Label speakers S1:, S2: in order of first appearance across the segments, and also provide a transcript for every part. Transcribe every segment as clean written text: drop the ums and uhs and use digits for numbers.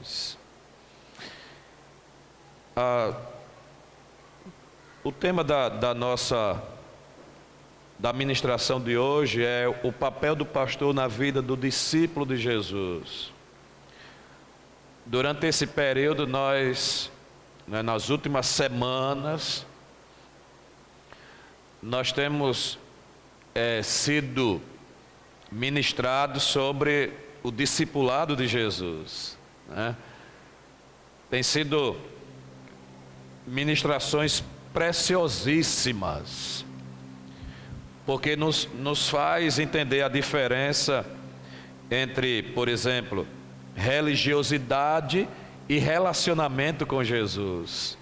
S1: situações. O tema da ministração de hoje é o papel do pastor na vida do discípulo de Jesus. Durante esse período nas últimas semanas, nós temos sido ministrados sobre o discipulado de Jesus, né? Tem sido ministrações preciosíssimas, porque nos faz entender a diferença entre, por exemplo, religiosidade e relacionamento com Jesus.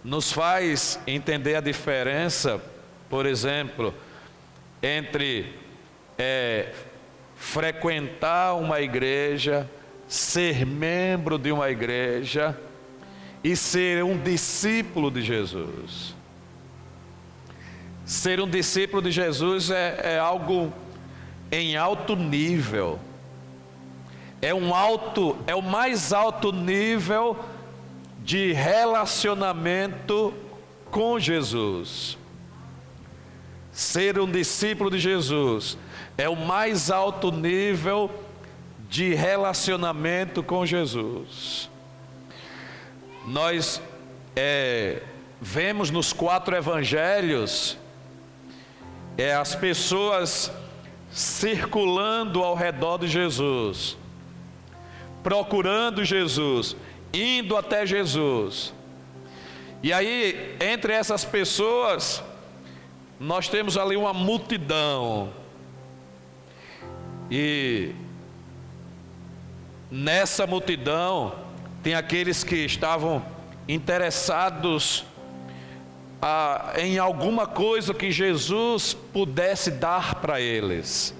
S1: Nos faz entender a diferença, por exemplo, entre frequentar uma igreja, ser membro de uma igreja e ser um discípulo de Jesus. Ser um discípulo de Jesus é algo em alto nível. É o mais alto nível de relacionamento com Jesus. Ser um discípulo de Jesus é o mais alto nível de relacionamento com Jesus. Nós vemos nos 4 evangelhos as pessoas circulando ao redor de Jesus, procurando Jesus, indo até Jesus. E aí, entre essas pessoas, nós temos ali uma multidão. E nessa multidão tem aqueles que estavam interessados em alguma coisa que Jesus pudesse dar para eles.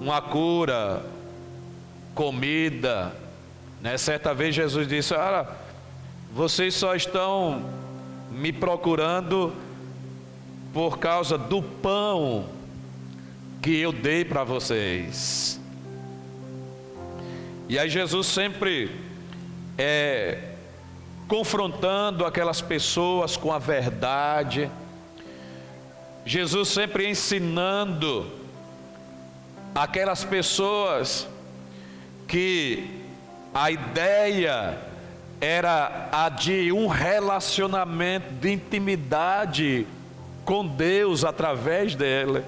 S1: Uma cura, comida, né? Certa vez Jesus disse: vocês só estão me procurando por causa do pão que eu dei para vocês. E aí Jesus sempre confrontando aquelas pessoas com a verdade. Jesus sempre ensinando aquelas pessoas que a ideia era a de um relacionamento de intimidade com Deus através dele,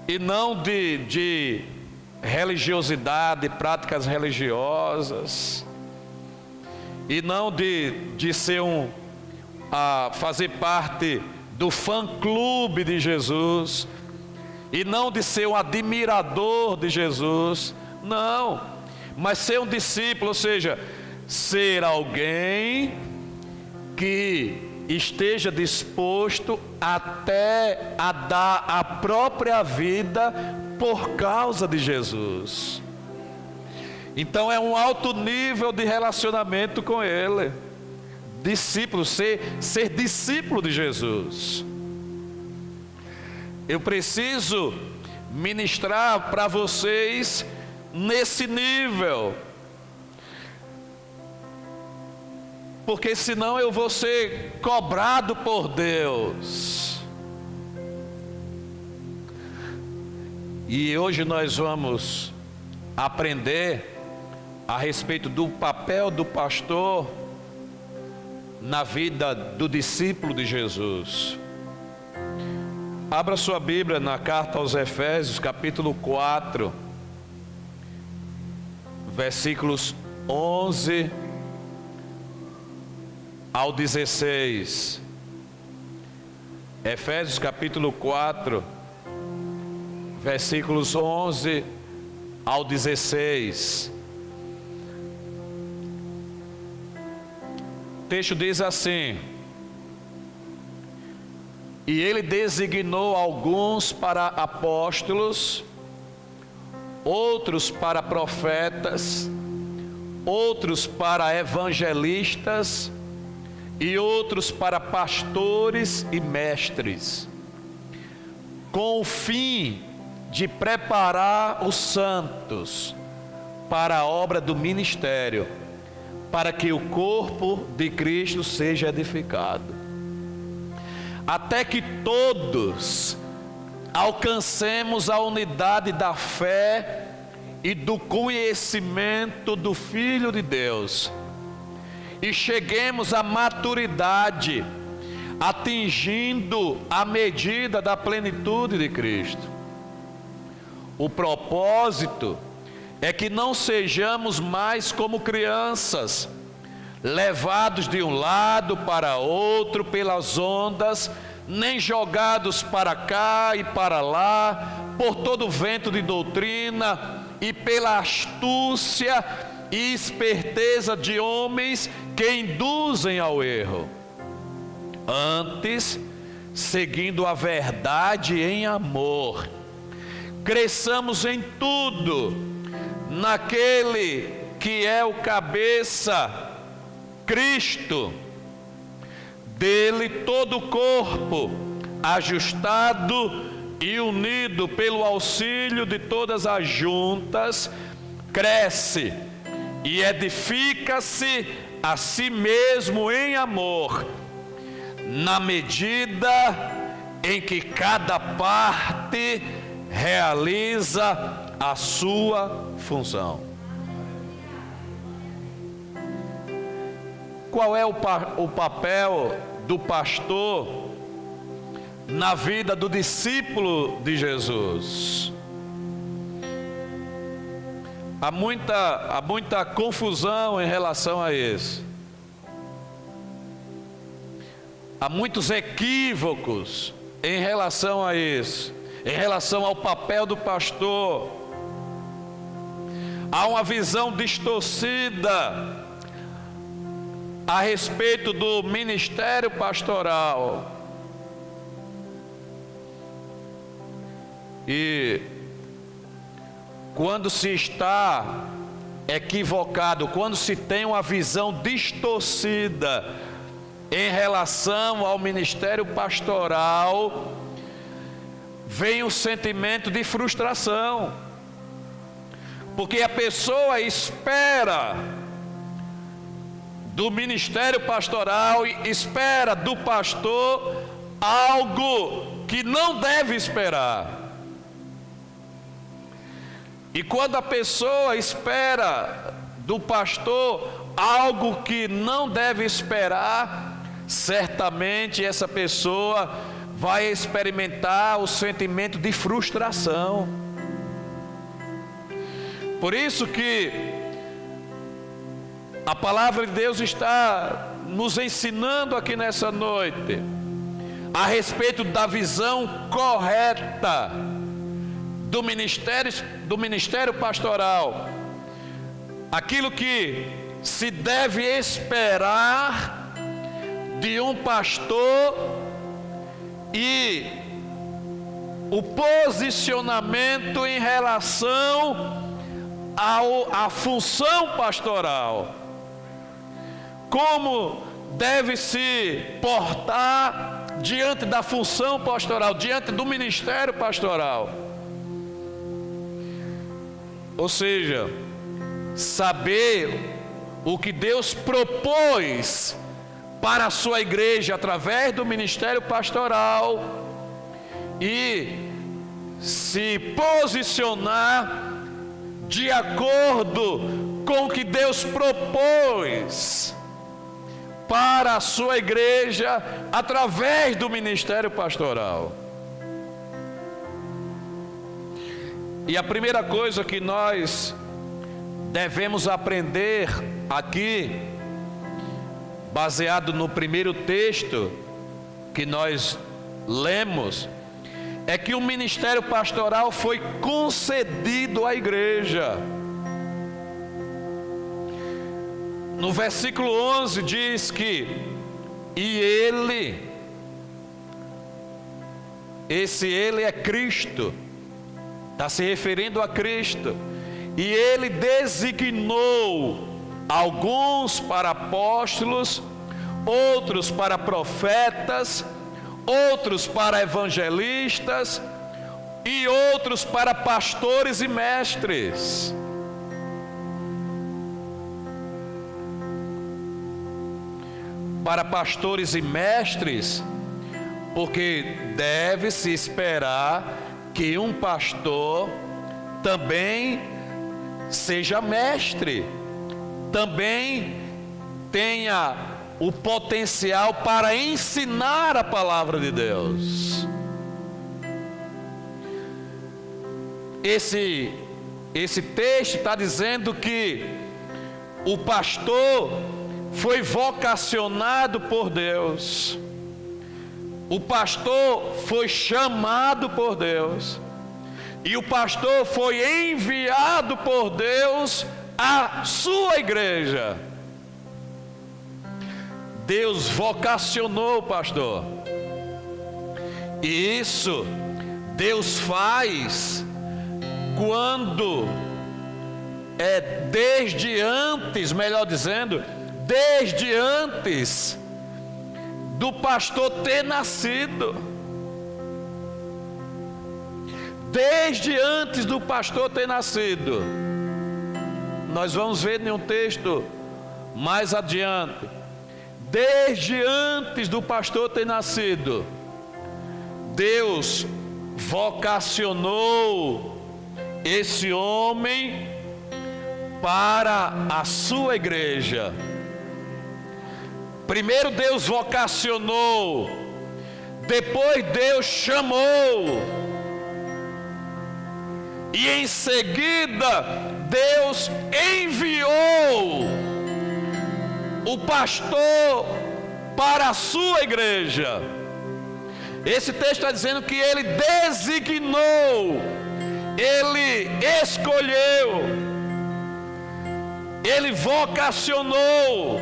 S1: e não de religiosidade, práticas religiosas, e não de ser fazer parte do fã-clube de Jesus, e não de ser um admirador de Jesus, não, mas ser um discípulo, ou seja, ser alguém que esteja disposto até a dar a própria vida por causa de Jesus. Então é um alto nível de relacionamento com Ele. Discípulo, ser discípulo de Jesus. Eu preciso ministrar para vocês nesse nível, porque senão eu vou ser cobrado por Deus. E hoje nós vamos aprender a respeito do papel do pastor na vida do discípulo de Jesus. Abra sua Bíblia na carta aos Efésios, capítulo 4, versículos 11 ao 16. Efésios capítulo 4, versículos 11 ao 16. O texto diz assim: e ele designou alguns para apóstolos, outros para profetas, outros para evangelistas e outros para pastores e mestres, com o fim de preparar os santos para a obra do ministério, para que o corpo de Cristo seja edificado, até que todos alcancemos a unidade da fé e do conhecimento do Filho de Deus, e cheguemos à maturidade, atingindo a medida da plenitude de Cristo. O propósito é que não sejamos mais como crianças, levados de um lado para outro pelas ondas, nem jogados para cá e para lá, por todo vento de doutrina e pela astúcia e esperteza de homens que induzem ao erro. Antes, seguindo a verdade em amor, cresçamos em tudo naquele que é o cabeça, Cristo. Dele todo o corpo, ajustado e unido pelo auxílio de todas as juntas, cresce e edifica-se a si mesmo em amor, na medida em que cada parte realiza a sua função. Qual é o papel do pastor na vida do discípulo de Jesus? Há muita confusão em relação a isso. Há muitos equívocos em relação a isso, em relação ao papel do pastor. Há uma visão distorcida a respeito do ministério pastoral. E quando se está equivocado, quando se tem uma visão distorcida em relação ao ministério pastoral, vem o sentimento de frustração, porque a pessoa espera do ministério pastoral, espera do pastor algo que não deve esperar. E quando a pessoa espera do pastor algo que não deve esperar, certamente essa pessoa vai experimentar o sentimento de frustração. Por isso que a palavra de Deus está nos ensinando aqui nessa noite a respeito da visão correta do ministério pastoral, aquilo que se deve esperar de um pastor e o posicionamento em relação à função pastoral. Como deve se portar diante da função pastoral, diante do ministério pastoral. Ou seja, saber o que Deus propôs para a sua igreja através do ministério pastoral e se posicionar de acordo com o que Deus propôs para a sua igreja através do ministério pastoral. E a primeira coisa que nós devemos aprender aqui, baseado no primeiro texto que nós lemos, é que o ministério pastoral foi concedido à igreja. No versículo 11 diz que, e ele, esse ele é Cristo, está se referindo a Cristo, e ele designou alguns para apóstolos, outros para profetas, outros para evangelistas, e outros para pastores e mestres. Para pastores e mestres, porque deve-se esperar que um pastor também seja mestre, também tenha o potencial para ensinar a palavra de Deus. Esse texto está dizendo que o pastor foi vocacionado por Deus, o pastor foi chamado por Deus, e o pastor foi enviado por Deus à sua igreja. Deus vocacionou o pastor, e isso Deus faz quando desde antes, melhor dizendo, desde antes do pastor ter nascido. Desde antes do pastor ter nascido. Nós vamos ver em um texto mais adiante. Desde antes do pastor ter nascido, Deus vocacionou esse homem para a sua igreja. Primeiro Deus vocacionou, depois Deus chamou, e em seguida Deus enviou o pastor para a sua igreja. Esse texto está dizendo que ele designou, ele escolheu, ele vocacionou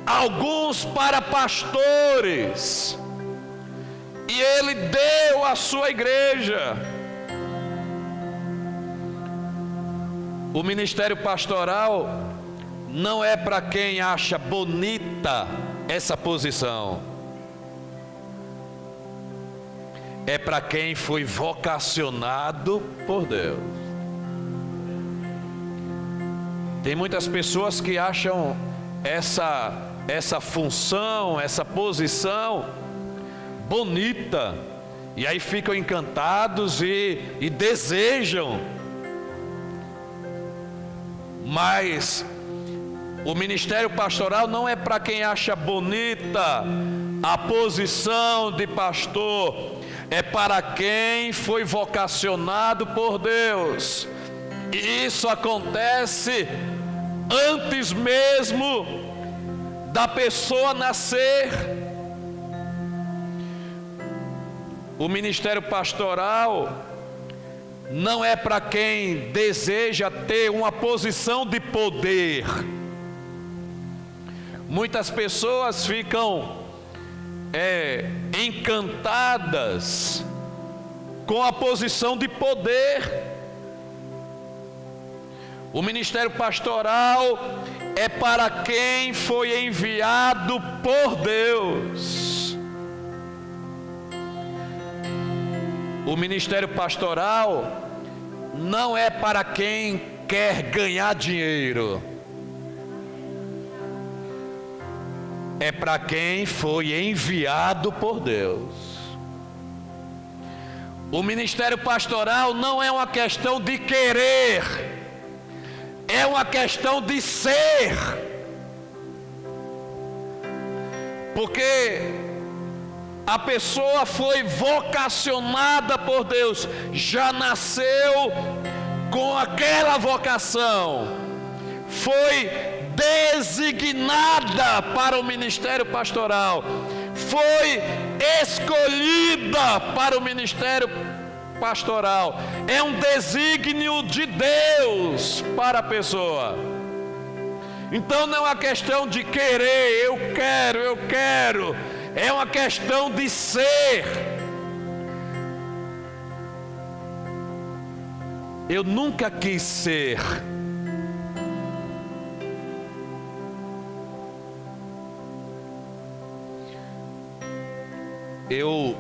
S1: alguns para pastores, e ele deu à sua igreja. O ministério pastoral não é para quem acha bonita essa posição, é para quem foi vocacionado por Deus. Tem muitas pessoas que acham essa função, essa posição bonita, e aí ficam encantados e desejam. Mas o ministério pastoral não é para quem acha bonita a posição de pastor, é para quem foi vocacionado por Deus. E isso acontece antes mesmo da pessoa nascer. O ministério pastoral não é para quem deseja ter uma posição de poder. Muitas pessoas ficam encantadas com a posição de poder. O ministério pastoral é para quem foi enviado por Deus. O ministério pastoral não é para quem quer ganhar dinheiro, é para quem foi enviado por Deus. O ministério pastoral não é uma questão de querer, é uma questão de ser. Porque a pessoa foi vocacionada por Deus, já nasceu com aquela vocação, foi designada para o ministério pastoral, foi escolhida para o ministério pastoral. É um desígnio de Deus para a pessoa. Então não é uma questão de querer, eu quero. É uma questão de ser. Eu nunca quis ser. Eu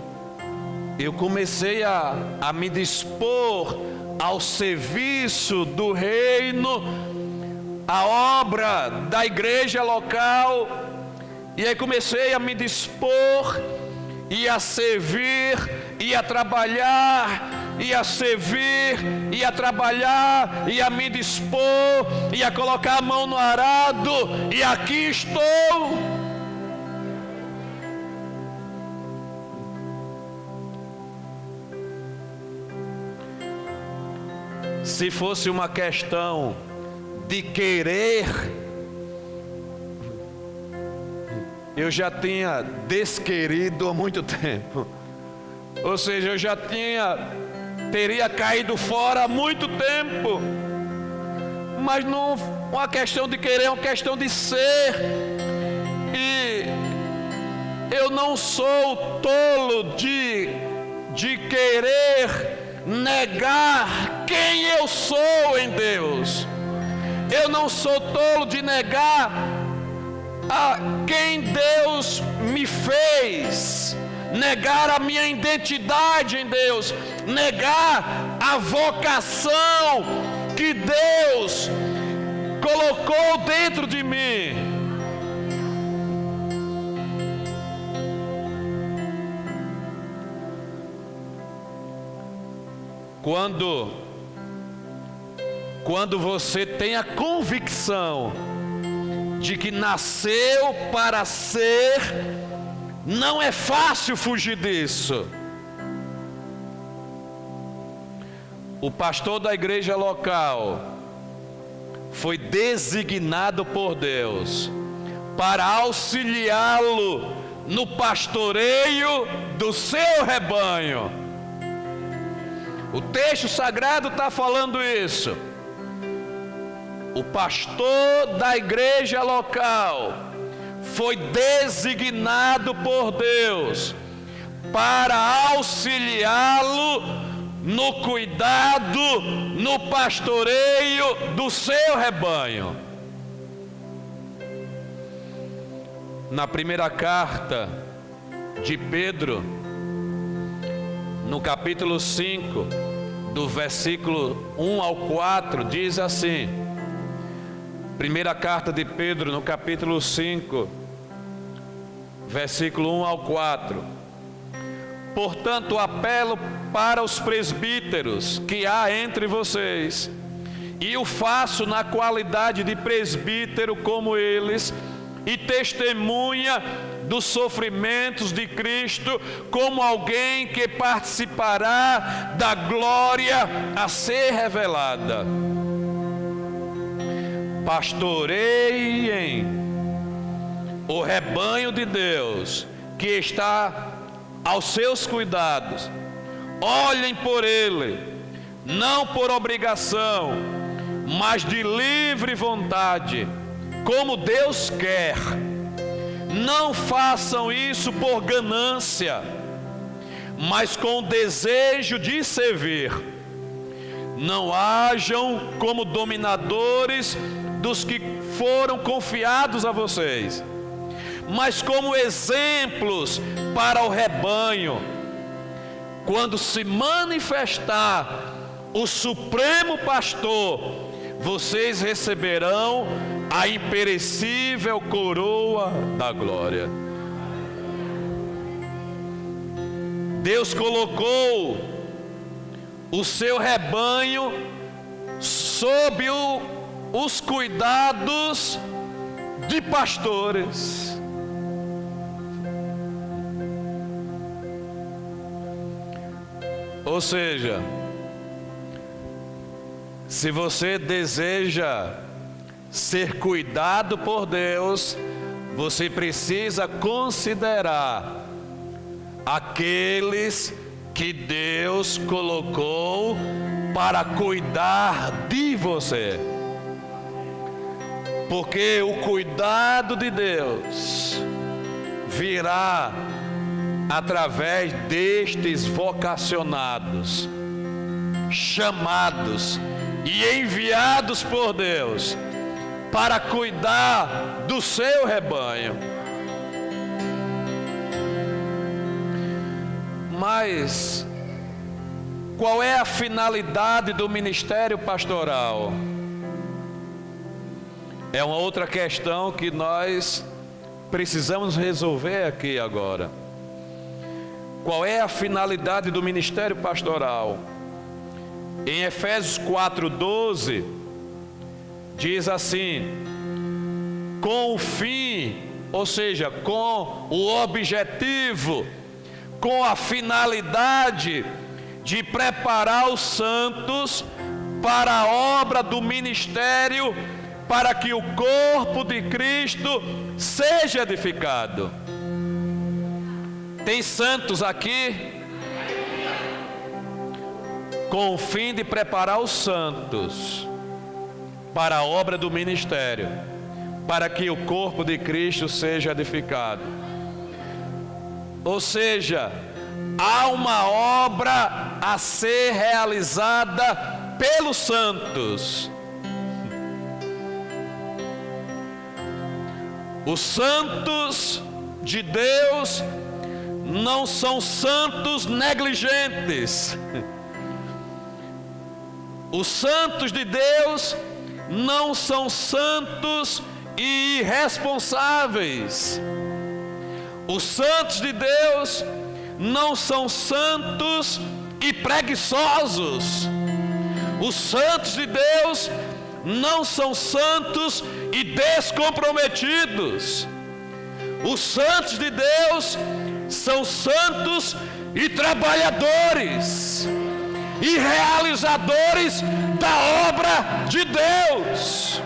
S1: eu comecei a me dispor ao serviço do reino, a obra da igreja local, e aí comecei a me dispor e a servir, e a trabalhar, e a servir, e a trabalhar, e a me dispor, e a colocar a mão no arado, e aqui estou. Se fosse uma questão de querer, eu já tinha desquerido há muito tempo. Ou seja, eu já teria caído fora há muito tempo. Mas não é uma questão de querer, é uma questão de ser. E eu não sou tolo de querer negar quem eu sou em Deus. Eu não sou tolo de negar a quem Deus me fez, negar a minha identidade em Deus, negar a vocação que Deus colocou dentro de mim. Quando você tem a convicção de que nasceu para ser, não é fácil fugir disso. O pastor da igreja local foi designado por Deus para auxiliá-lo no pastoreio do seu rebanho. O texto sagrado está falando isso. O pastor da igreja local foi designado por Deus para auxiliá-lo no cuidado, no pastoreio do seu rebanho. Na primeira carta de Pedro, no capítulo 5, do versículo 1 ao 4, diz assim: primeira carta de Pedro, no capítulo 5, versículo 1 ao 4. Portanto, apelo para os presbíteros que há entre vocês, e o faço na qualidade de presbítero como eles, e testemunha dos sofrimentos de Cristo, como alguém que participará da glória a ser revelada. Pastoreiem o rebanho de Deus que está aos seus cuidados. Olhem por ele, não por obrigação, mas de livre vontade, como Deus quer. Não façam isso por ganância, mas com desejo de servir. Não hajam como dominadores dos que foram confiados a vocês, mas como exemplos para o rebanho. Quando se manifestar o Supremo Pastor, vocês receberão a imperecível coroa da glória. Deus colocou o seu rebanho sob os cuidados de pastores. Ou seja, se você deseja ser cuidado por Deus, você precisa considerar aqueles que Deus colocou para cuidar de você. Porque o cuidado de Deus virá através destes vocacionados, chamados e enviados por Deus para cuidar do seu rebanho. Mas qual é a finalidade do ministério pastoral? É uma outra questão que nós precisamos resolver aqui agora. Qual é a finalidade do ministério pastoral? Em Efésios 4:12 diz assim: com o fim, ou seja, com o objetivo, com a finalidade de preparar os santos para a obra do ministério, para que o corpo de Cristo seja edificado. Tem santos aqui? Com o fim de preparar os santos para a obra do ministério, para que o corpo de Cristo seja edificado. Ou seja, há uma obra a ser realizada pelos santos. Os santos de Deus não são santos negligentes. Os santos de Deus não são santos e irresponsáveis. Os santos de Deus não são santos e preguiçosos. Os santos de Deus não são santos e descomprometidos. Os santos de Deus são santos e trabalhadores e realizadores da obra de Deus.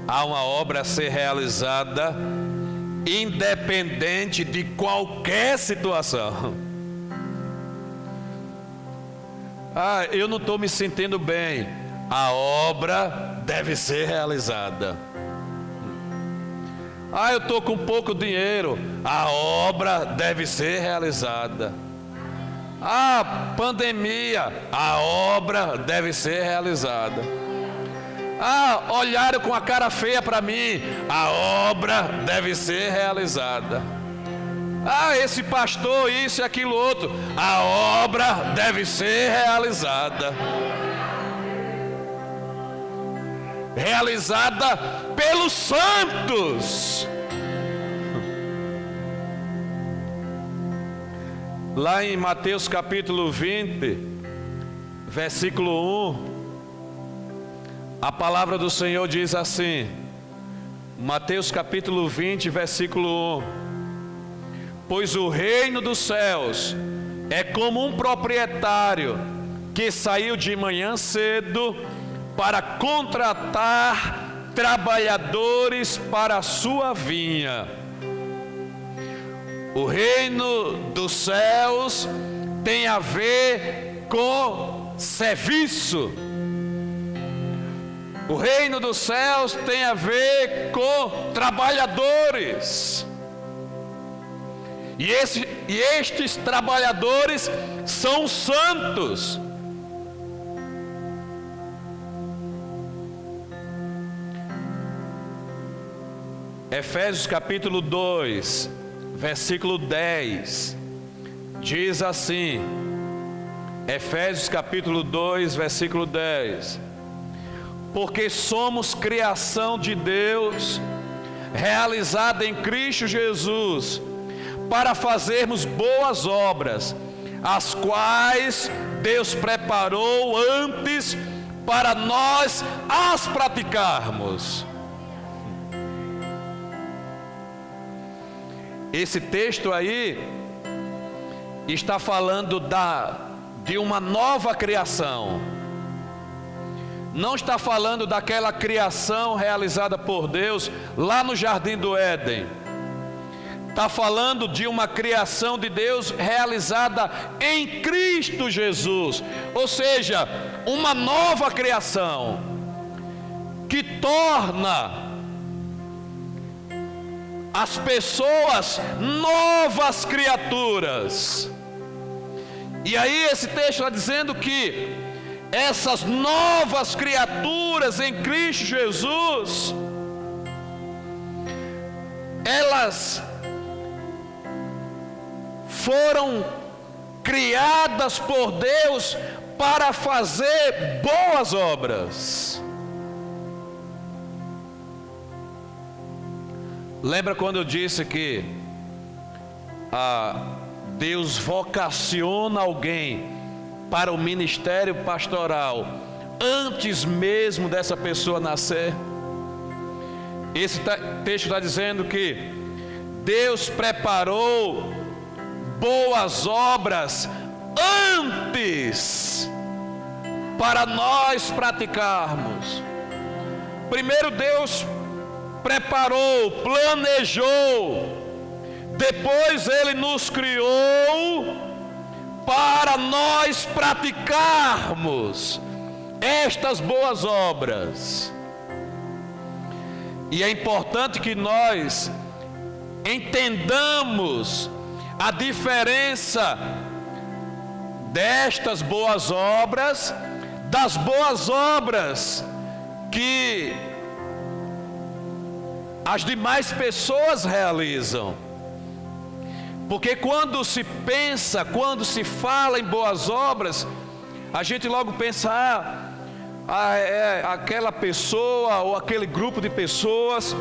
S1: Há uma obra a ser realizada independente de qualquer situação. Eu não estou me sentindo bem. A obra deve ser realizada. Eu estou com pouco dinheiro. A obra deve ser realizada. Pandemia. A obra deve ser realizada. Olharam com a cara feia para mim. A obra deve ser realizada. Esse pastor, isso e aquilo outro. A obra deve ser realizada. Realizada pelos santos. Lá em Mateus capítulo 20, versículo 1, a palavra do Senhor diz assim, Mateus capítulo 20, versículo 1: pois o reino dos céus é como um proprietário que saiu de manhã cedo para contratar trabalhadores para a sua vinha. O reino dos céus tem a ver com serviço. O reino dos céus tem a ver com trabalhadores. E estes trabalhadores são santos. Efésios capítulo 2, versículo 10, diz assim, Efésios capítulo 2, versículo 10: porque somos criação de Deus, realizada em Cristo Jesus, para fazermos boas obras, as quais Deus preparou antes para nós as praticarmos. Esse texto aí está falando de uma nova criação. Não está falando daquela criação realizada por Deus lá no Jardim do Éden. Está falando de uma criação de Deus realizada em Cristo Jesus. Ou seja, uma nova criação que torna as pessoas novas criaturas. E aí esse texto está dizendo que essas novas criaturas em Cristo Jesus elas foram criadas por Deus para fazer boas obras. Lembra quando eu disse que Deus vocaciona alguém para o ministério pastoral antes mesmo dessa pessoa nascer? Esse texto está dizendo que Deus preparou boas obras antes para nós praticarmos. Primeiro Deus preparou, planejou, depois Ele nos criou para nós praticarmos estas boas obras. E é importante que nós entendamos a diferença destas boas obras das boas obras que as demais pessoas realizam. Porque quando se pensa, quando se fala em boas obras, a gente logo pensa, é aquela pessoa ou aquele grupo de pessoas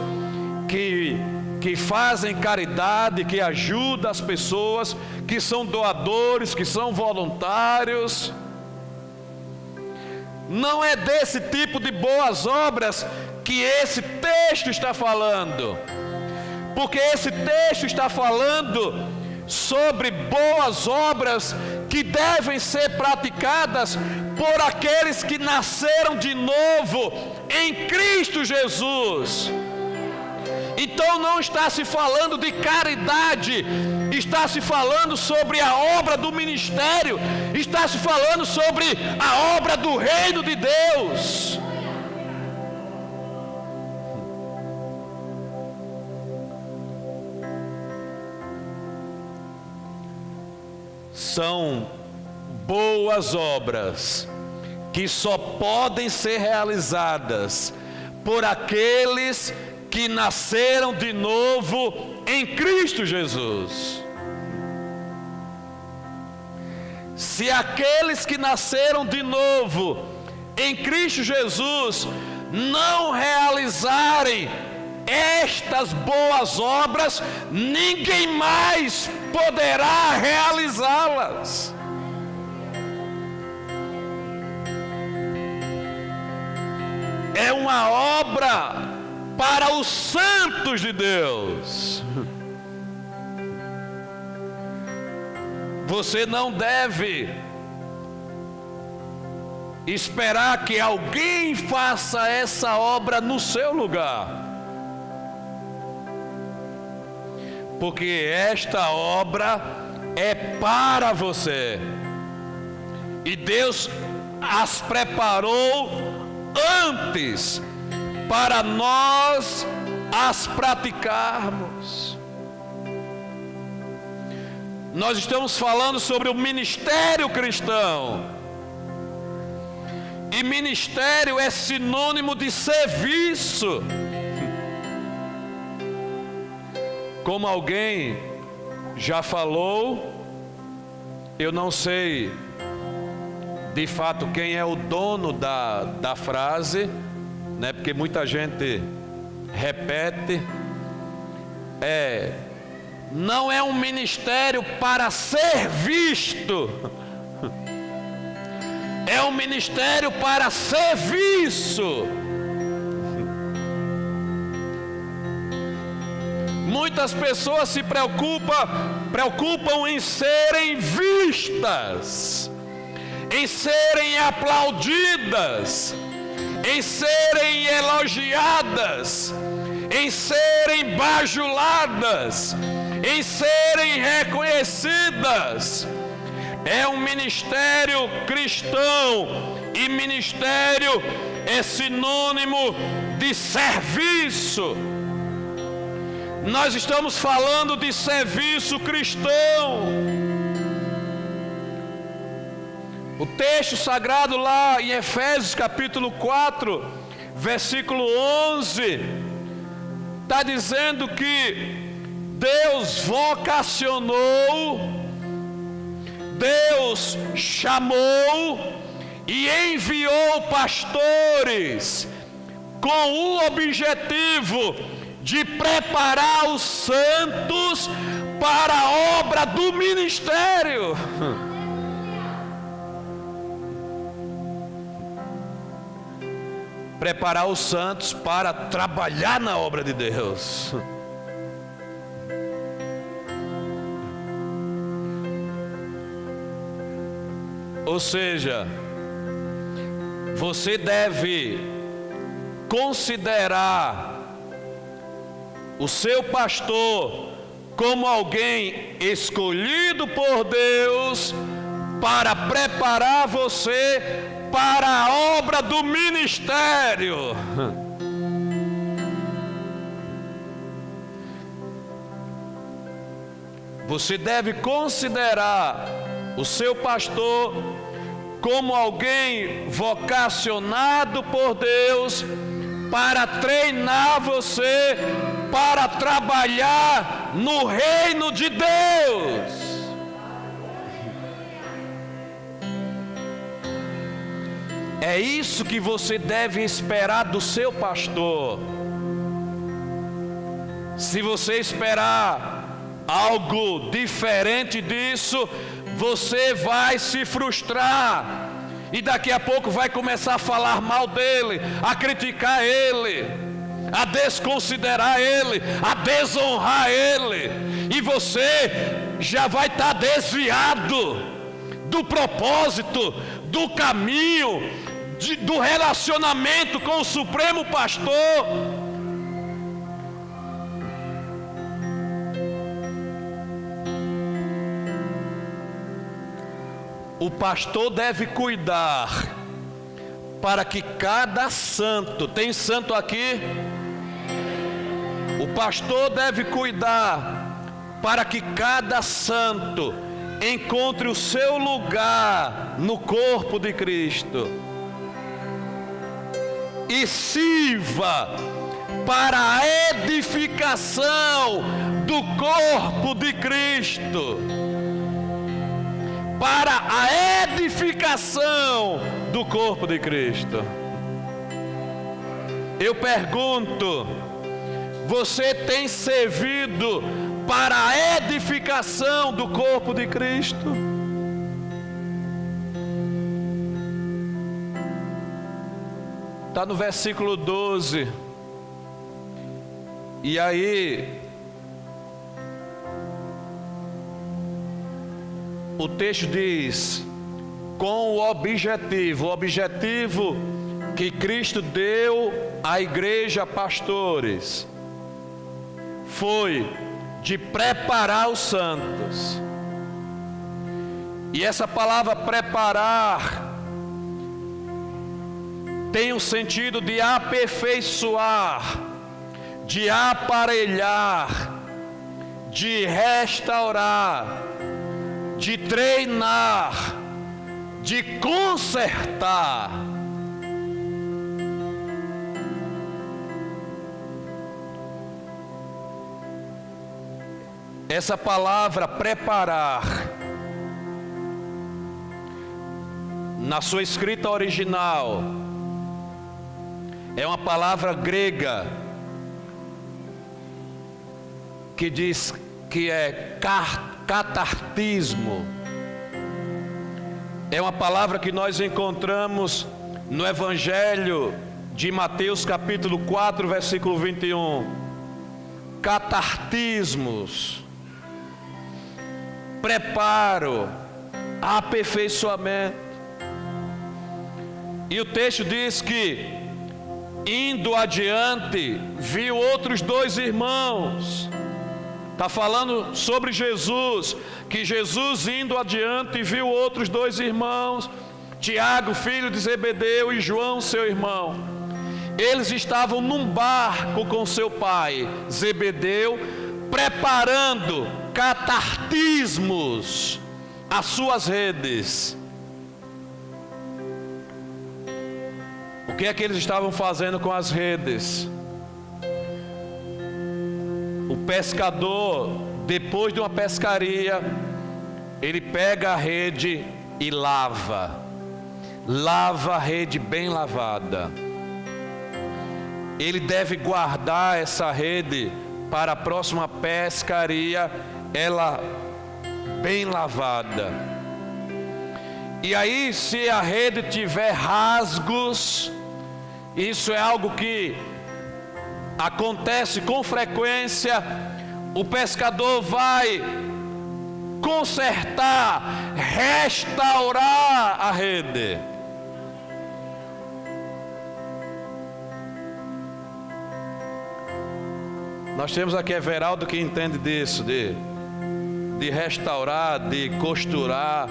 S1: que fazem caridade, que ajudam as pessoas, que são doadores, que são voluntários. Não é desse tipo de boas obras que esse texto está falando, porque esse texto está falando sobre boas obras que devem ser praticadas por aqueles que nasceram de novo em Cristo Jesus. Então não está se falando de caridade, está se falando sobre a obra do ministério, está se falando sobre a obra do reino de Deus. São boas obras que só podem ser realizadas por aqueles que nasceram de novo em Cristo Jesus. Se aqueles que nasceram de novo em Cristo Jesus não realizarem estas boas obras, ninguém mais poderá realizá-las. É uma obra para os santos de Deus. Você não deve esperar que alguém faça essa obra no seu lugar, porque esta obra é para você, e Deus as preparou antes para nós as praticarmos. Nós estamos falando sobre o ministério cristão, e ministério é sinônimo de serviço. Como alguém já falou, eu não sei de fato quem é o dono da frase, né? Porque muita gente repete. Não é um ministério para ser visto, é um ministério para serviço. Muitas pessoas se preocupam em serem vistas, em serem aplaudidas, em serem elogiadas, em serem bajuladas, em serem reconhecidas. É um ministério cristão, e ministério é sinônimo de serviço. Nós estamos falando de serviço cristão. O texto sagrado lá em Efésios capítulo 4, versículo 11, está dizendo que Deus vocacionou, Deus chamou e enviou pastores com o objetivo de preparar os santos para a obra do ministério. Preparar os santos para trabalhar na obra de Deus. Ou seja, você deve considerar o seu pastor como alguém escolhido por Deus para preparar você para a obra do ministério. Você deve considerar o seu pastor como alguém vocacionado por Deus para treinar você para trabalhar no reino de Deus. É isso que você deve esperar do seu pastor. Se você esperar algo diferente disso, você vai se frustrar e daqui a pouco vai começar a falar mal dele, a criticar ele, a desconsiderar ele, a desonrar ele, e você já vai estar desviado do propósito, do caminho, do relacionamento com o Supremo Pastor. O pastor deve cuidar para que cada santo, tem santo aqui? O pastor deve cuidar para que cada santo encontre o seu lugar no corpo de Cristo e sirva para a edificação do corpo de Cristo. Para a edificação do corpo de Cristo. Eu pergunto: você tem servido para a edificação do corpo de Cristo? Está no versículo 12. E aí o texto diz: com o objetivo que Cristo deu à igreja pastores, foi de preparar os santos. E essa palavra preparar tem o sentido de aperfeiçoar, de aparelhar, de restaurar, de treinar, de consertar. Essa palavra preparar, na sua escrita original, é uma palavra grega que diz que é catartismo. É uma palavra que nós encontramos no Evangelho de Mateus capítulo 4, versículo 21. Catartismos, preparo, aperfeiçoamento. E o texto diz que, indo adiante, viu outros dois irmãos. Está falando sobre Jesus, que Jesus indo adiante viu outros dois irmãos, Tiago, filho de Zebedeu, e João, seu irmão. Eles estavam num barco com seu pai, Zebedeu, preparando catartismos, as suas redes. O que é que eles estavam fazendo com as redes? pescador, depois de uma pescaria, ele pega a rede e lava a rede bem lavada. Ele deve guardar essa rede para a próxima pescaria, ela bem lavada. E aí, se a rede tiver rasgos, isso é algo que acontece com frequência, o pescador vai consertar, restaurar a rede. Nós temos aqui Everaldo que entende disso, de restaurar, de costurar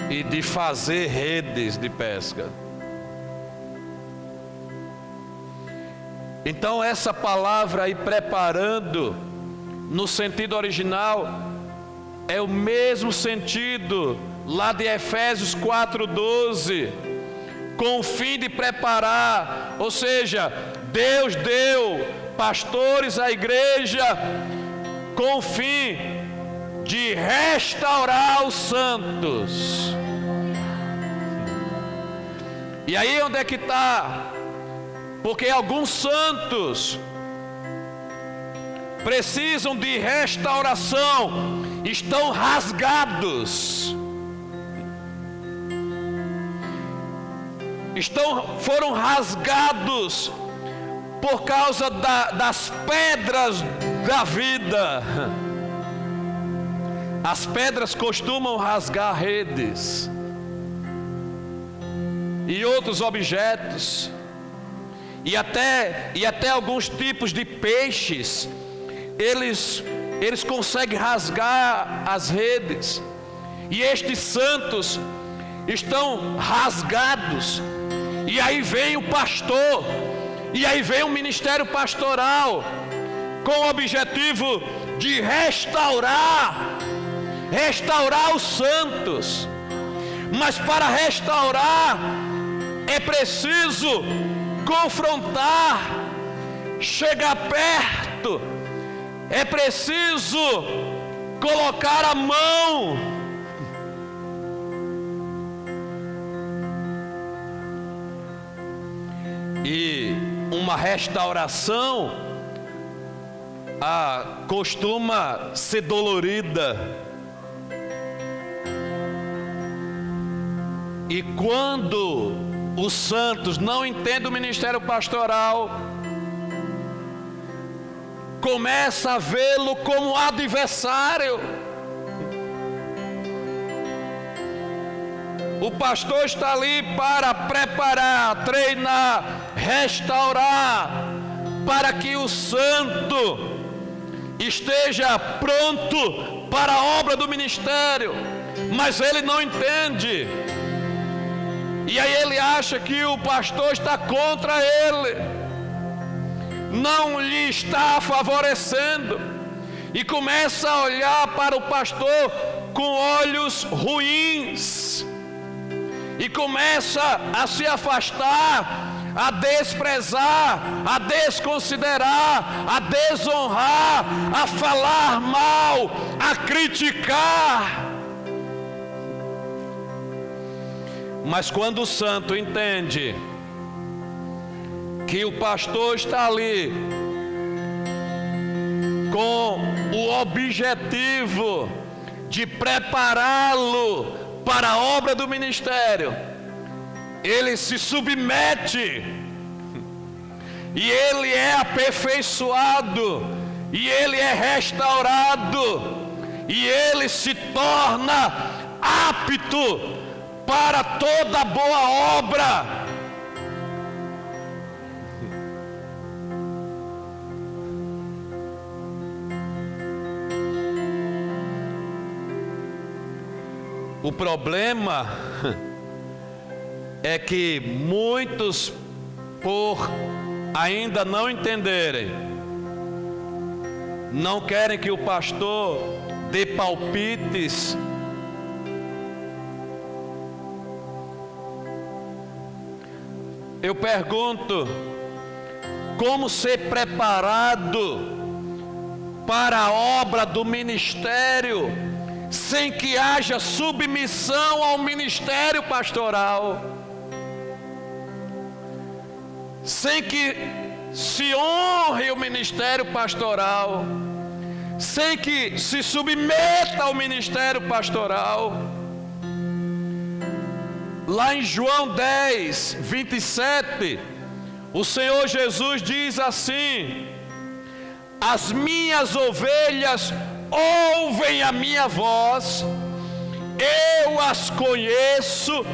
S1: e de fazer redes de pesca. Então essa palavra aí, preparando, no sentido original, é o mesmo sentido lá de Efésios 4:12, com o fim de preparar, ou seja, Deus deu pastores à igreja com o fim de restaurar os santos. E aí onde é que está? Porque alguns santos precisam de restauração, estão rasgados, foram rasgados por causa das pedras da vida. As pedras costumam rasgar redes e outros objetos, e até alguns tipos de peixes, eles conseguem rasgar as redes. E estes santos estão rasgados. E aí vem o pastor, e aí vem o ministério pastoral, com o objetivo de restaurar os santos. Mas para restaurar é preciso confrontar, chegar perto, é preciso colocar a mão. E uma restauração costuma ser dolorida. E quando os santos não entendem o ministério pastoral, começa a vê-lo como adversário. O pastor está ali para preparar, treinar, restaurar, para que o santo esteja pronto para a obra do ministério, mas ele não entende. E aí ele acha que o pastor está contra ele, não lhe está favorecendo, e começa a olhar para o pastor com olhos ruins, e começa a se afastar, a desprezar, a desconsiderar, a desonrar, a falar mal, a criticar. Mas quando o santo entende que o pastor está ali com o objetivo de prepará-lo para a obra do ministério, ele se submete, e ele é aperfeiçoado, e ele é restaurado, e ele se torna apto para toda boa obra. O problema é que muitos, por ainda não entenderem, não querem que o pastor dê palpites. Eu pergunto, como ser preparado para a obra do ministério, sem que haja submissão ao ministério pastoral, sem que se honre o ministério pastoral, sem que se submeta ao ministério pastoral. Lá em João 10, 27, o Senhor Jesus diz assim: as minhas ovelhas ouvem a minha voz, eu as conheço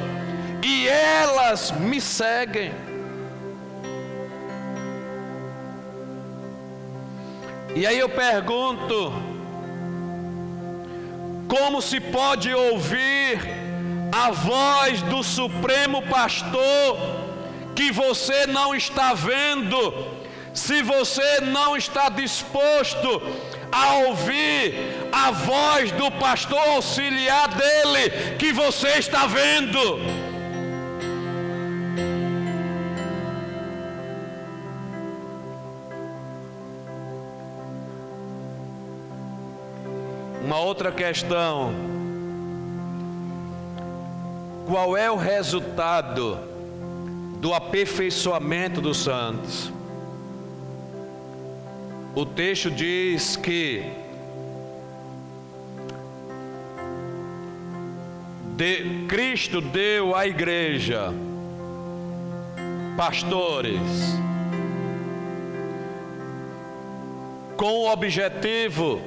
S1: e elas me seguem. E aí eu pergunto: como se pode ouvir a voz do Supremo Pastor que você não está vendo, se você não está disposto a ouvir a voz do pastor auxiliar dele que você está vendo? Uma outra questão: qual é o resultado do aperfeiçoamento dos santos? O texto diz que Cristo deu à igreja pastores com o objetivo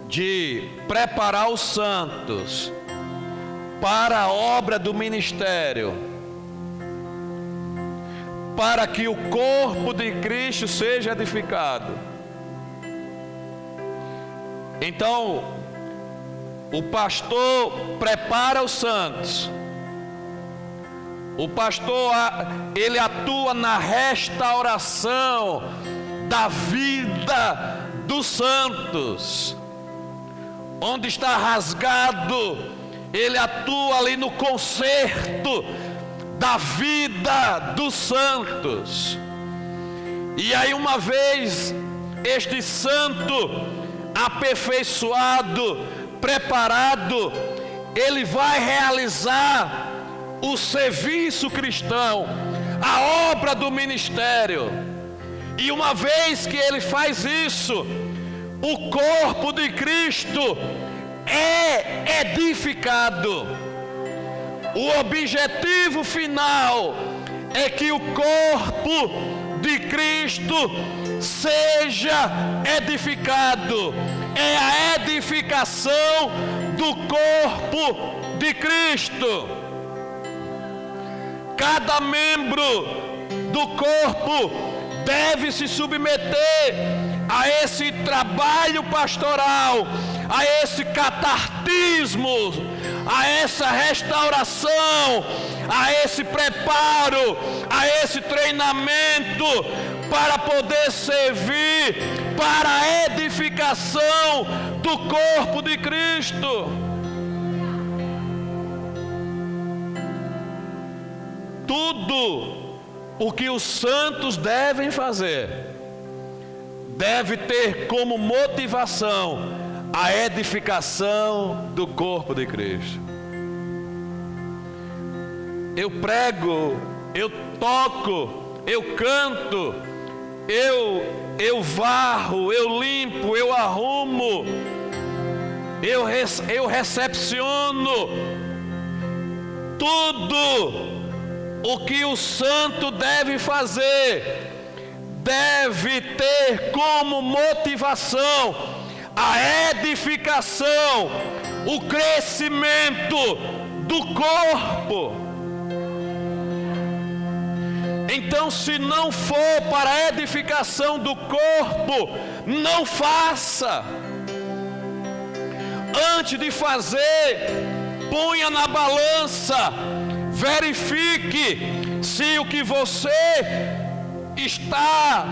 S1: de preparar os santos para a obra do ministério, para que o corpo de Cristo seja edificado. Então, o pastor prepara os santos. O pastor, ele atua na restauração da vida dos santos. Onde está rasgado, ele atua ali no conserto da vida dos santos. E aí, uma vez este santo aperfeiçoado, preparado, ele vai realizar o serviço cristão, a obra do ministério. E uma vez que ele faz isso, o corpo de Cristo é edificado. O objetivo final é que o corpo de Cristo seja edificado. É a edificação do corpo de Cristo. Cada membro do corpo deve se submeter a esse trabalho pastoral, a esse catartismo, a essa restauração, a esse preparo, a esse treinamento, para poder servir para a edificação do corpo de Cristo. Tudo o que os santos devem fazer deve ter como motivação a edificação do corpo de Cristo. Eu prego, eu toco, eu canto, eu varro, eu limpo, eu arrumo, eu recepciono. Tudo o que o santo deve fazer deve ter como motivação a edificação, o crescimento do corpo. Então, se não for para a edificação do corpo, não faça. Antes de fazer, ponha na balança, verifique se o que você está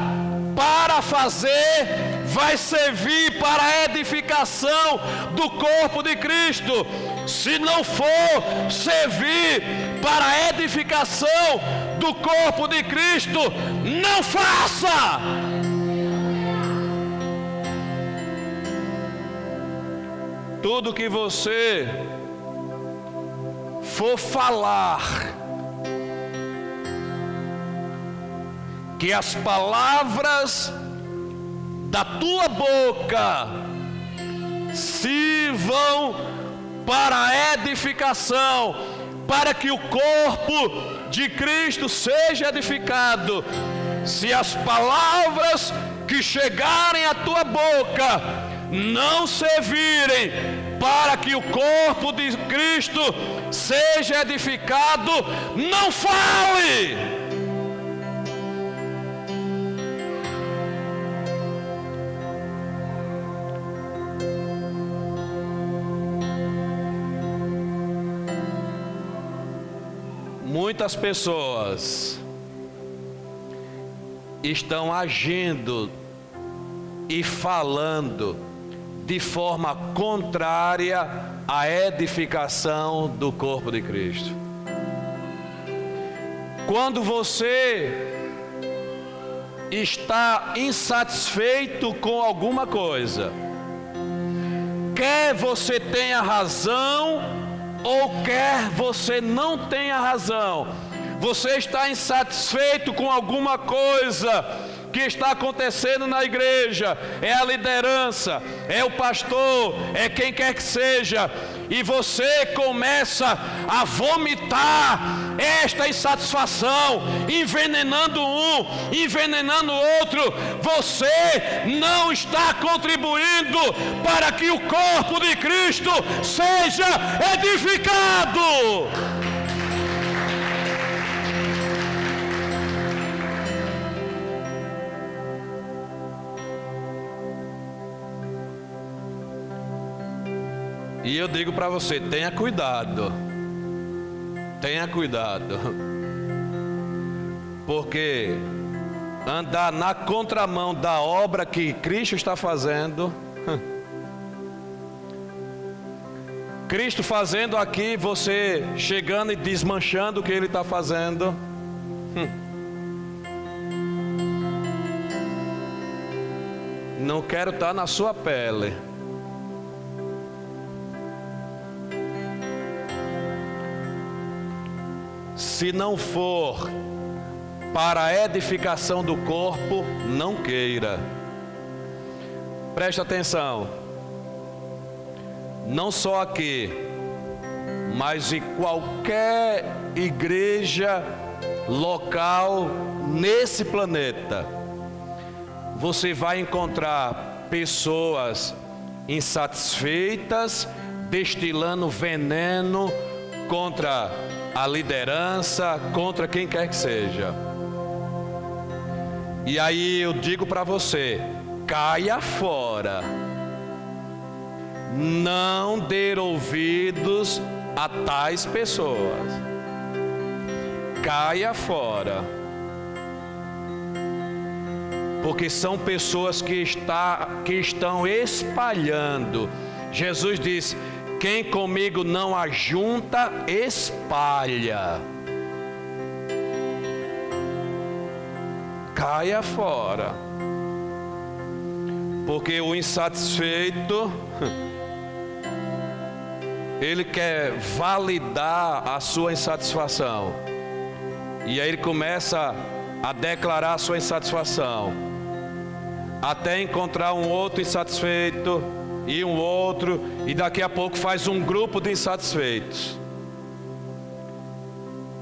S1: para fazer vai servir para a edificação do corpo de Cristo. Se não for servir para a edificação do corpo de Cristo, não faça. tudo que você for falar, que as palavras da tua boca sirvam para a edificação, para que o corpo de Cristo seja edificado. Se as palavras que chegarem à tua boca não servirem para que o corpo de Cristo seja edificado, não fale. Muitas pessoas estão agindo e falando de forma contrária à edificação do corpo de Cristo. Quando você está insatisfeito com alguma coisa, quer você tenha razão ou quer você não tenha razão, você está insatisfeito com alguma coisa que está acontecendo na igreja, é a liderança, é o pastor, é quem quer que seja, e você começa a vomitar esta insatisfação, envenenando um, envenenando o outro, você não está contribuindo para que o corpo de Cristo seja edificado. E eu digo para você, tenha cuidado, porque andar na contramão da obra que Cristo está fazendo, Cristo fazendo aqui, você chegando e desmanchando o que Ele está fazendo, não quero estar na sua pele. Se não for para a edificação do corpo, não queira. Preste atenção. Não só aqui, mas em qualquer igreja local nesse planeta, você vai encontrar pessoas insatisfeitas, destilando veneno contra a liderança, contra quem quer que seja. E aí eu digo para você, caia fora. Não dê ouvidos a tais pessoas. Caia fora. Porque são pessoas que estão espalhando. Jesus disse: quem comigo não ajunta, espalha. Caia fora. Porque o insatisfeito, ele quer validar a sua insatisfação. E aí ele começa a declarar a sua insatisfação, até encontrar um outro insatisfeito, e um outro, e daqui a pouco faz um grupo de insatisfeitos.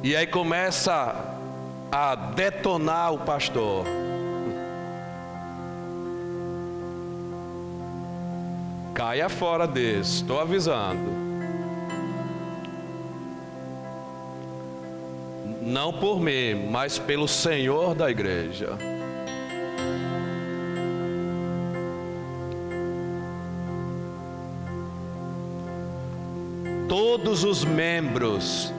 S1: E aí começa a detonar o pastor. Caia fora desse, estou avisando. Não por mim, mas pelo Senhor da igreja. Todos os membros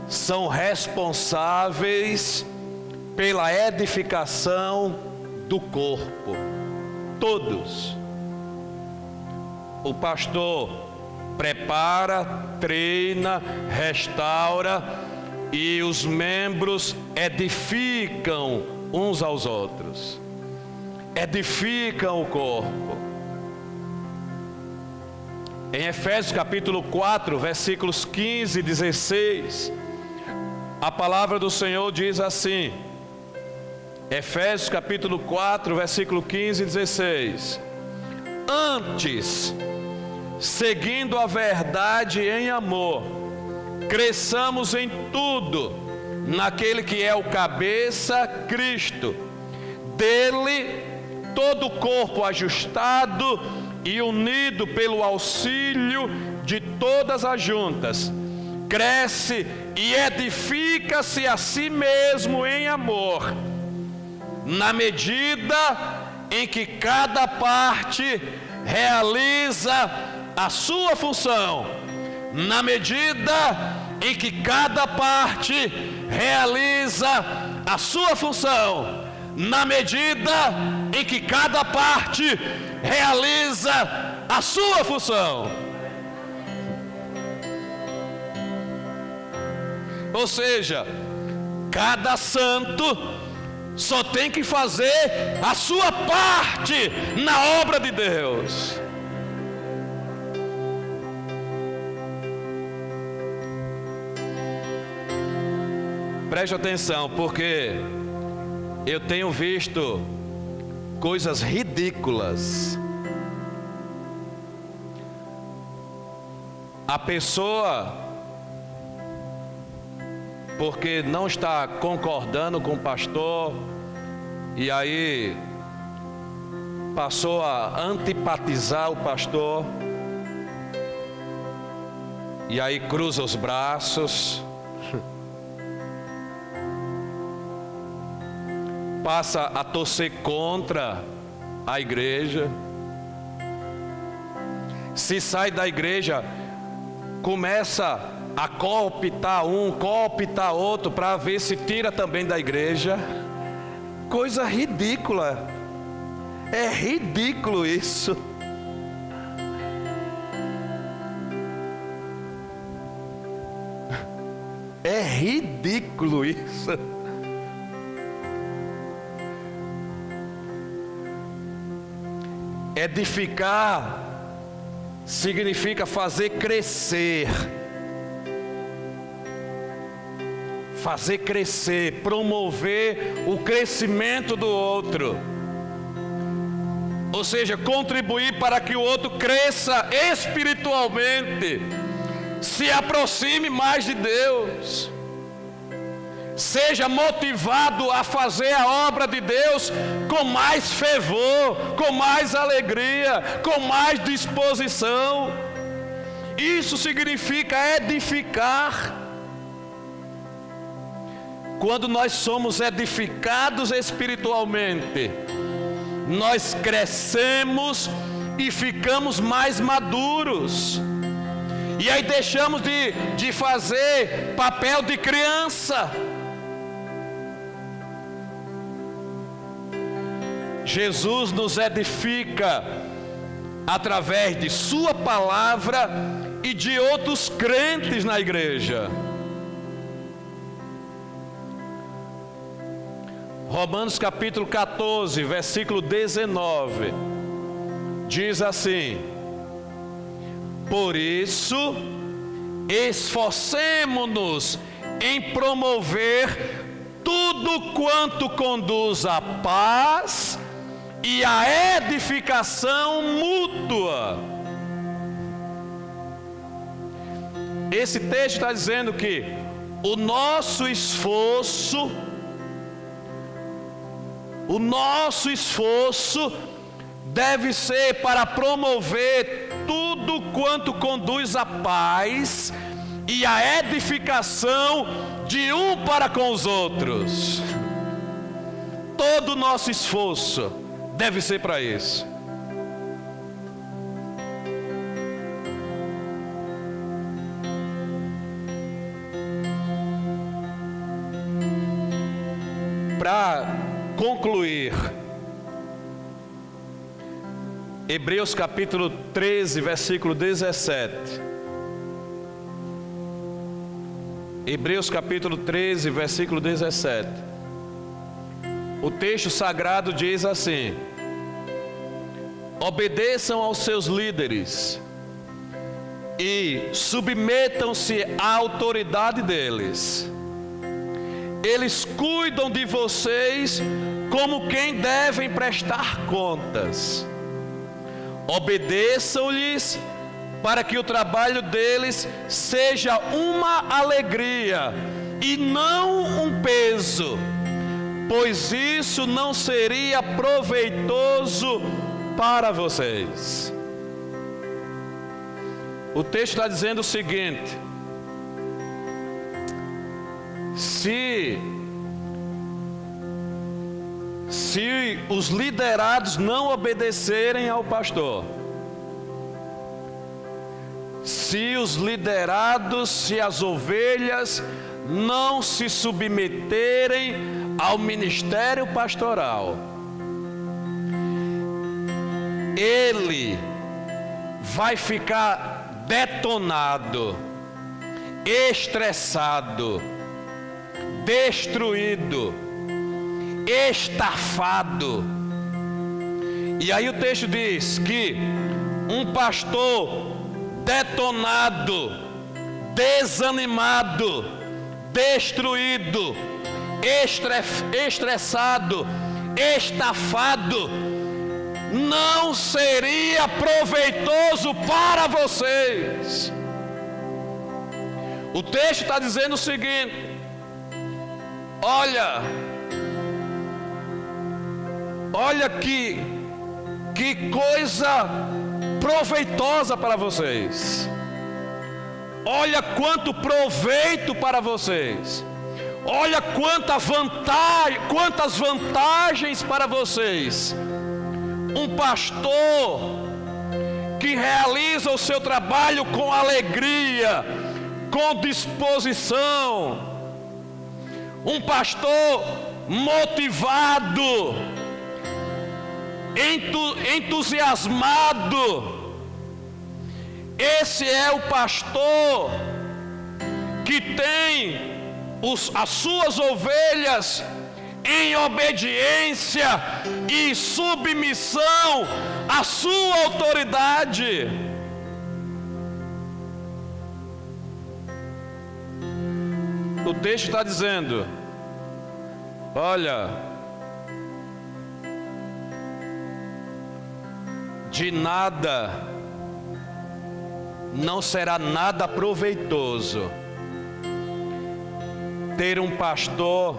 S1: são responsáveis pela edificação do corpo. Todos. O pastor prepara, treina, restaura, e os membros edificam uns aos outros. Edificam o corpo. Em Efésios capítulo 4, versículos 15 e 16, a palavra do Senhor diz assim, Efésios capítulo 4, versículo 15 e 16: Antes, seguindo a verdade em amor, cresçamos em tudo, naquele que é o cabeça, Cristo. Dele, todo o corpo ajustado e unido pelo auxílio de todas as juntas, cresce e edifica-se a si mesmo em amor, na medida em que cada parte realiza a sua função, na medida em que cada parte realiza a sua função, na medida em que cada parte realiza a sua função. Ou seja, cada santo só tem que fazer a sua parte na obra de Deus. Preste atenção, porque eu tenho visto coisas ridículas. A pessoa, porque não está concordando com o pastor, e aí passou a antipatizar o pastor, e aí cruza os braços, passa a torcer contra a igreja, se sai da igreja, começa a cooptar um, cooptar outro, para ver se tira também da igreja. Coisa ridícula. É ridículo isso. É ridículo isso. Edificar significa fazer crescer. Fazer crescer, promover o crescimento do outro. Ou seja, contribuir para que o outro cresça espiritualmente, se aproxime mais de Deus, seja motivado a fazer a obra de Deus com mais fervor, com mais alegria, com mais disposição. Isso significa edificar. Quando nós somos edificados espiritualmente, nós crescemos e ficamos mais maduros. E aí deixamos de fazer papel de criança. Jesus nos edifica através de sua palavra e de outros crentes na igreja. Romanos capítulo 14, versículo 19, diz assim: Por isso, esforcemo-nos em promover tudo quanto conduz à paz e à edificação mútua. Esse texto está dizendo que o nosso esforço deve ser para promover tudo quanto conduz à paz e à edificação de um para com os outros. Todo o nosso esforço deve ser para isso. Para concluir, Hebreus capítulo 13, versículo 17. Hebreus capítulo 13, versículo 17. O texto sagrado diz assim: Obedeçam aos seus líderes, e submetam-se à autoridade deles. Eles cuidam de vocês como quem devem prestar contas. Obedeçam-lhes para que o trabalho deles seja uma alegria e não um peso, pois isso não seria proveitoso para vocês. O texto está dizendo o seguinte: se os liderados não obedecerem ao pastor, se os liderados, se as ovelhas não se submeterem ao ministério pastoral, ele vai ficar detonado, estressado, destruído, estafado. E aí o texto diz que um pastor detonado, desanimado, destruído, estressado, estafado, não seria proveitoso para vocês. O texto está dizendo o seguinte: olha que coisa proveitosa para vocês. Olha quanto proveito para vocês. Olha quantas vantagens para vocês. Um pastor que realiza o seu trabalho com alegria, com disposição. Um pastor motivado, entusiasmado. Esse é o pastor que tem as suas ovelhas em obediência e submissão à sua autoridade. O texto está dizendo: olha, de nada, não será nada proveitoso ter um pastor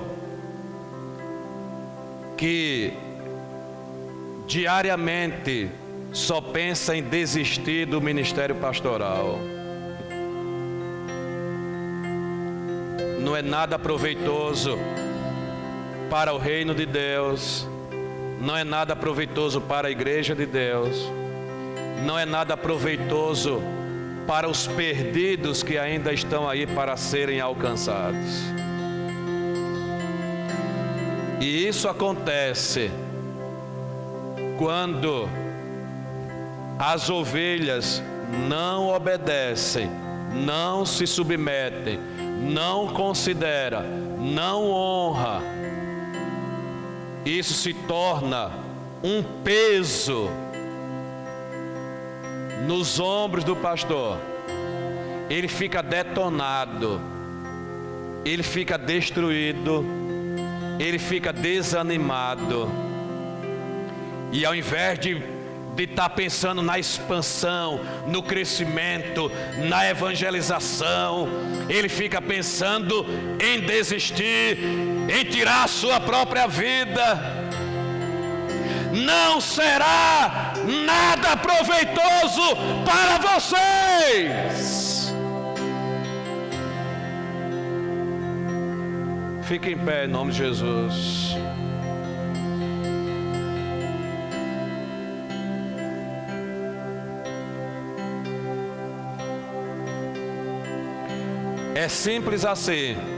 S1: que diariamente só pensa em desistir do ministério pastoral. Não é nada proveitoso para o reino de Deus, não é nada proveitoso para a igreja de Deus, não é nada proveitoso para os perdidos que ainda estão aí para serem alcançados. E isso acontece quando as ovelhas não obedecem, não se submetem, não considera, não honra. Isso se torna um peso nos ombros do pastor. Ele fica detonado, ele fica destruído, ele fica desanimado. E ao invés de estar pensando na expansão, no crescimento, na evangelização, ele fica pensando em desistir, em tirar a sua própria vida. Não será nada proveitoso para vocês. Fique em pé em nome de Jesus. É simples assim.